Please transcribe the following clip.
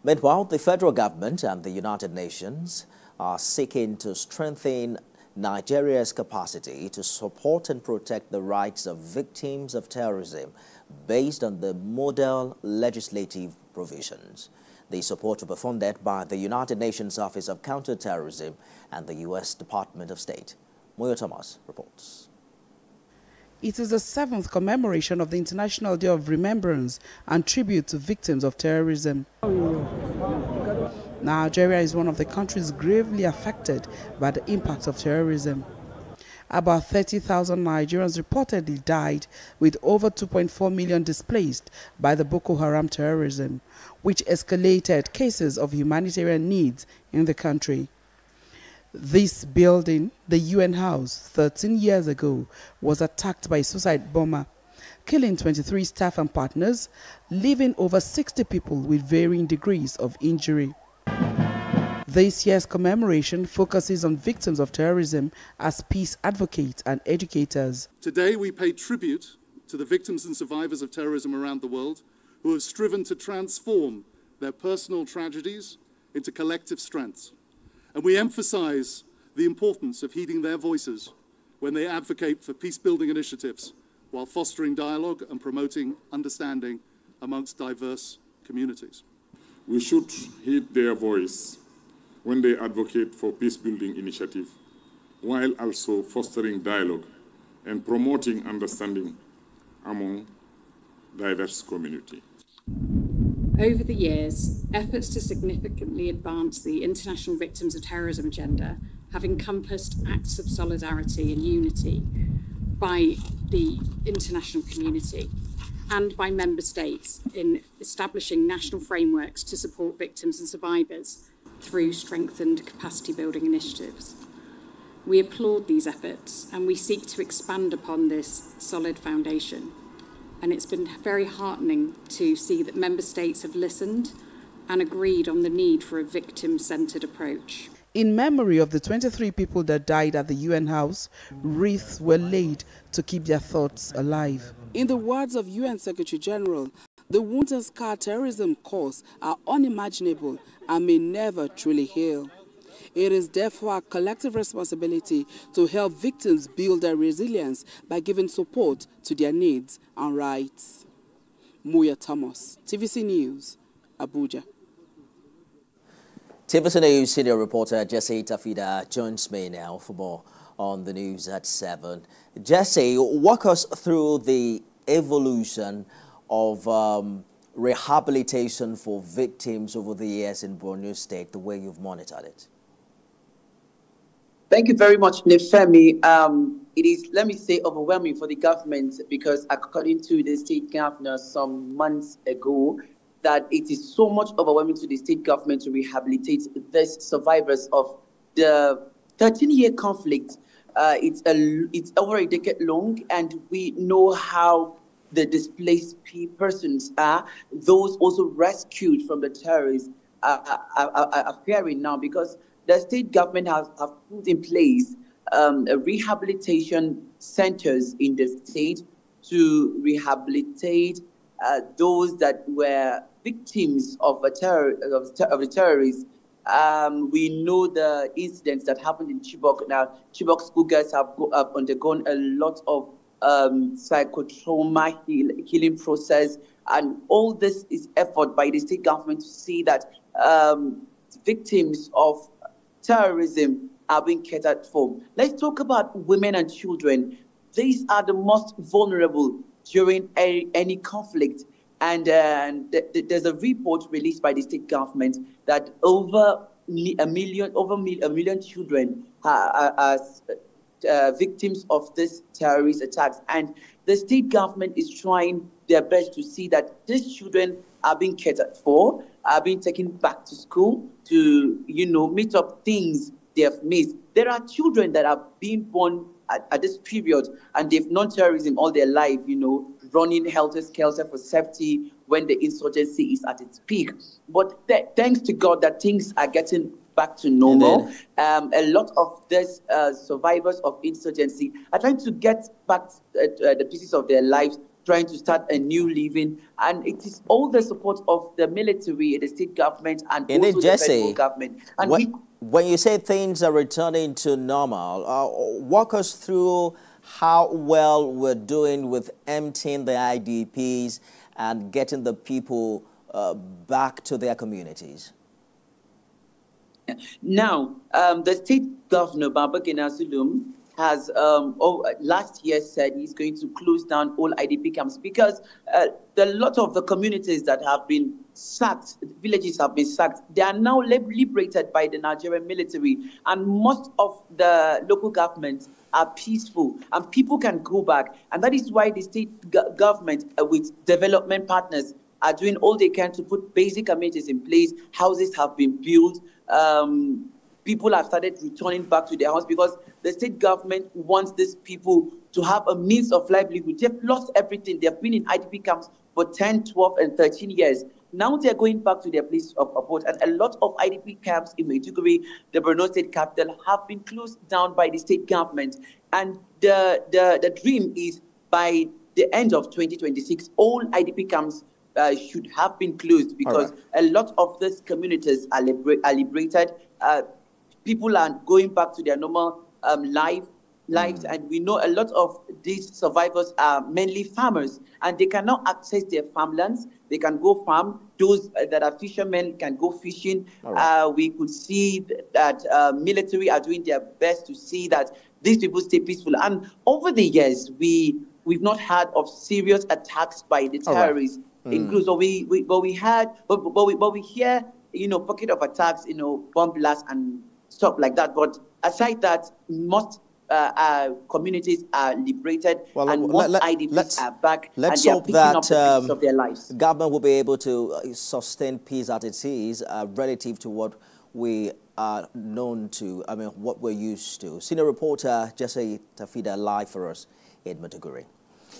Meanwhile, the federal government and the United Nations are seeking to strengthen Nigeria's capacity to support and protect the rights of victims of terrorism based on the model legislative provisions. The support will be funded by the United Nations Office of Counter-Terrorism and the U.S. Department of State. Moyo Thomas reports. It is the 7th commemoration of the International Day of Remembrance and tribute to victims of terrorism. Nigeria is one of the countries gravely affected by the impact of terrorism. About 30,000 Nigerians reportedly died, with over 2.4 million displaced by the Boko Haram terrorism, which escalated cases of humanitarian needs in the country. This building, the UN House, 13 years ago, was attacked by a suicide bomber, killing 23 staff and partners, leaving over 60 people with varying degrees of injury. This year's commemoration focuses on victims of terrorism as peace advocates and educators. Today we pay tribute to the victims and survivors of terrorism around the world who have striven to transform their personal tragedies into collective strengths. And we emphasize the importance of heeding their voices when they advocate for peace-building initiatives while fostering dialogue and promoting understanding amongst diverse communities. We should heed their voice when they advocate for peace-building initiatives, while also fostering dialogue and promoting understanding among diverse communities. Over the years, efforts to significantly advance the international victims of terrorism agenda have encompassed acts of solidarity and unity by the international community and by member states in establishing national frameworks to support victims and survivors through strengthened capacity building initiatives. We applaud these efforts and we seek to expand upon this solid foundation. And it's been very heartening to see that member states have listened and agreed on the need for a victim-centred approach. In memory of the 23 people that died at the UN House, wreaths were laid to keep their thoughts alive. In the words of UN Secretary General, the wounds and scar terrorism cause are unimaginable and may never truly heal. It is therefore our collective responsibility to help victims build their resilience by giving support to their needs and rights. Moyo Thomas, TVC News, Abuja. TVC News senior reporter Jesse Tafida joins me now for more on the news at 7. Jesse, walk us through the evolution of rehabilitation for victims over the years in Borno State, the way you've monitored it. Thank you very much, Nefemi. It is, let me say, overwhelming for the government because according to the state governor some months ago, that it is so much overwhelming to the state government to rehabilitate these survivors of the 13-year conflict. It's over a decade long, and we know how the displaced persons are, those also rescued from the terrorists are faring now, because the state government have put in place rehabilitation centers in the state to rehabilitate those that were victims of the terrorists. We know the incidents that happened in Chibok. Now, Chibok schoolgirls have undergone a lot of psychotrauma healing process, and all this is effort by the state government to see that victims of terrorism are being catered for. Let's talk about women and children. These are the most vulnerable during any conflict. And there's a report released by the state government that over a million children are victims of these terrorist attacks. And the state government is trying their best to see that these children are being catered for, are being taken back to school to, meet up things they have missed. There are children that are being born at this period, and they've known terrorism all their life, running helter-skelter for safety when the insurgency is at its peak. But thanks to God that things are getting back to normal. A lot of these survivors of insurgency are trying to get back the pieces of their lives trying to start a new living. And it is all the support of the military, the state government, and also the federal government. And when you say things are returning to normal, walk us through how well we're doing with emptying the IDPs and getting the people back to their communities. Now, the state governor, Babagana Zulum, has last year said he's going to close down all IDP camps because a lot of the communities that have been sacked, villages have been sacked, they are now liberated by the Nigerian military, and most of the local governments are peaceful and people can go back. And that is why the state government with development partners are doing all they can to put basic amenities in place. Houses have been built. People have started returning back to their house because the state government wants these people to have a means of livelihood. They've lost everything. They've been in IDP camps for 10, 12, and 13 years. Now they're going back to their place of abode. And a lot of IDP camps in Maiduguri, the Borno state capital, have been closed down by the state government. And the dream is by the end of 2026, all IDP camps should have been closed because a lot of these communities are liberated. People are going back to their normal lives, and we know a lot of these survivors are mainly farmers, and they cannot access their farmlands. They can go farm. Those that are fishermen can go fishing. We could see that military are doing their best to see that these people stay peaceful. And over the years, we've not heard of serious attacks by the terrorists. So we hear, pocket of attacks, bomb blasts and stuff like that. But aside that, most communities are liberated, and most IDPs are back, and they are picking up the pieces of their lives. Government will be able to sustain peace as it is relative to what we are known to, what we're used to. Senior reporter Jesse Tafida live for us in Maiduguri.